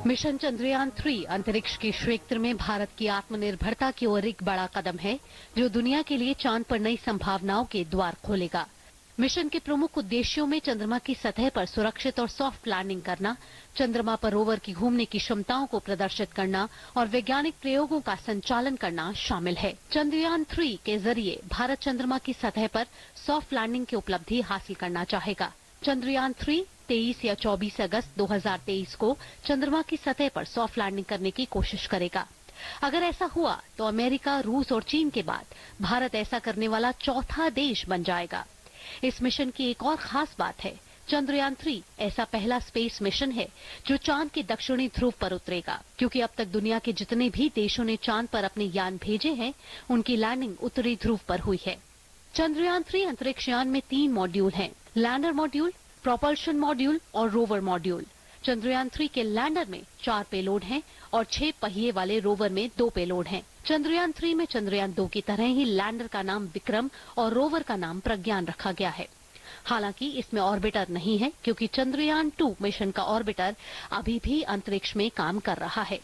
Mission Chandrayaan 3 अंतरिक्ष के क्षेत्र में भारत की आत्मनिर्भरता की ओर एक बड़ा कदम है, जो दुनिया के लिए चांद पर नई संभावनाओं के द्वार खोलेगा। मिशन के प्रमुख उद्देश्यों में चंद्रमा की सतह पर सुरक्षित और सॉफ्ट लैंडिंग करना, चंद्रमा पर रोवर की घूमने की क्षमताओं को प्रदर्शित करना और वैज्ञानिक प्रयोगों का संचालन करना शामिल है। चंद्रयान 3 के जरिए भारत चंद्रमा की सतह पर सॉफ्ट लैंडिंग की उपलब्धि हासिल करना चाहेगा। चंद्रयान 3 23 या 24 अगस्त 2023 को चंद्रमा की सतह पर सॉफ्ट लैंडिंग करने की कोशिश करेगा। अगर ऐसा हुआ तो अमेरिका, रूस और चीन के बाद भारत ऐसा करने वाला चौथा देश बन जाएगा। इस मिशन की एक और खास बात है, चंद्रयान 3 ऐसा पहला स्पेस मिशन है जो चांद के दक्षिणी ध्रुव पर उतरेगा, क्योंकि अब तक दुनिया के जितने भी देशों ने चांद पर अपने यान भेजे हैं, उनकी लैंडिंग उत्तरी ध्रुव पर हुई है। चंद्रयान 3 अंतरिक्ष यान में 3 मॉड्यूल हैं, लैंडर मॉड्यूल, प्रोपल्शन मॉड्यूल और रोवर मॉड्यूल। चंद्रयान 3 के लैंडर में 4 पेलोड हैं और 6 पहिए वाले रोवर में 2 पेलोड हैं। चंद्रयान 3 में चंद्रयान 2 की तरह ही लैंडर का नाम विक्रम और रोवर का नाम प्रज्ञान रखा गया है। हालांकि इसमें ऑर्बिटर नहीं है, क्योंकि चंद्रयान 2 मिशन का ऑर्बिटर अभी भी अंतरिक्ष में काम कर रहा है।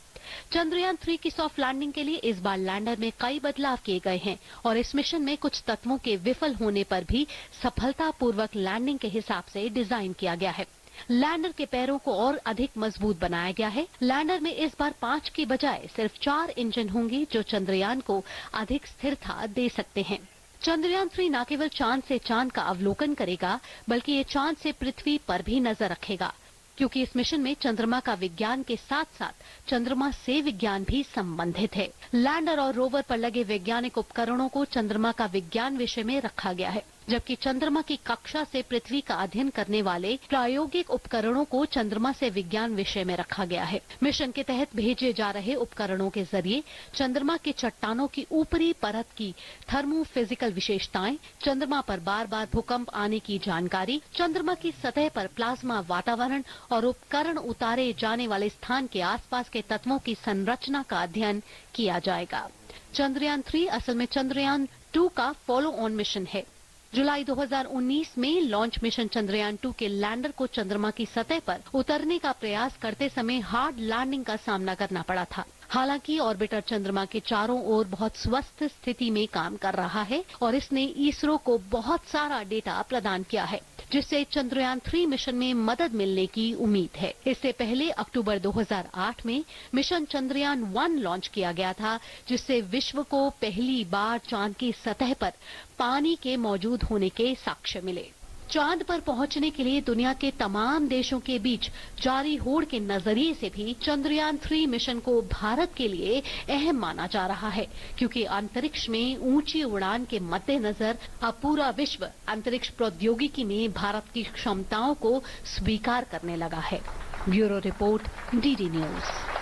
चंद्रयान 3 की सॉफ्ट लैंडिंग के लिए इस बार लैंडर में कई बदलाव किए गए हैं और इस मिशन में कुछ तत्वों के विफल होने पर भी सफलतापूर्वक लैंडिंग के हिसाब से डिजाइन किया गया है। लैंडर के पैरों को और अधिक मजबूत बनाया गया है। लैंडर में इस बार 5 की बजाय सिर्फ 4 इंजन होंगे, जो चंद्रयान को अधिक स्थिरता दे सकते हैं। चंद्रयान 3 न केवल चांद से चांद का अवलोकन करेगा, बल्कि ये चांद से पृथ्वी पर भी नजर रखेगा, क्योंकि इस मिशन में चंद्रमा का विज्ञान के साथ साथ चंद्रमा से विज्ञान भी संबंधित है। लैंडर और रोवर पर लगे वैज्ञानिक उपकरणों को चंद्रमा का विज्ञान विषय में रखा गया है, जबकि चंद्रमा की कक्षा से पृथ्वी का अध्ययन करने वाले प्रायोगिक उपकरणों को चंद्रमा से विज्ञान विषय में रखा गया है। मिशन के तहत भेजे जा रहे उपकरणों के जरिए चंद्रमा के चट्टानों की ऊपरी परत की थर्मोफिजिकल विशेषताएं, चंद्रमा पर बार बार भूकंप आने की जानकारी, चंद्रमा की सतह पर प्लाज्मा वातावरण और उपकरण उतारे जाने वाले स्थान के आसपास के तत्वों की संरचना का अध्ययन किया जाएगा। चंद्रयान 3 असल में चंद्रयान 2 का फॉलो ऑन मिशन है। जुलाई 2019 में लॉन्च मिशन चंद्रयान 2 के लैंडर को चंद्रमा की सतह पर उतरने का प्रयास करते समय हार्ड लैंडिंग का सामना करना पड़ा था। हालांकि ऑर्बिटर चंद्रमा के चारों ओर बहुत स्वस्थ स्थिति में काम कर रहा है और इसने इसरो को बहुत सारा डेटा प्रदान किया है, जिससे चंद्रयान 3 मिशन में मदद मिलने की उम्मीद है। इससे पहले अक्टूबर 2008 में मिशन चंद्रयान 1 लॉन्च किया गया था, जिससे विश्व को पहली बार चांद की सतह पर पानी के मौजूद होने के साक्ष्य मिले। चांद पर पहुंचने के लिए दुनिया के तमाम देशों के बीच जारी होड़ के नजरिए से भी चंद्रयान 3 मिशन को भारत के लिए अहम माना जा रहा है, क्योंकि अंतरिक्ष में ऊंची उड़ान के मद्देनजर अब पूरा विश्व अंतरिक्ष प्रौद्योगिकी में भारत की क्षमताओं को स्वीकार करने लगा है। Bureau report, DD news.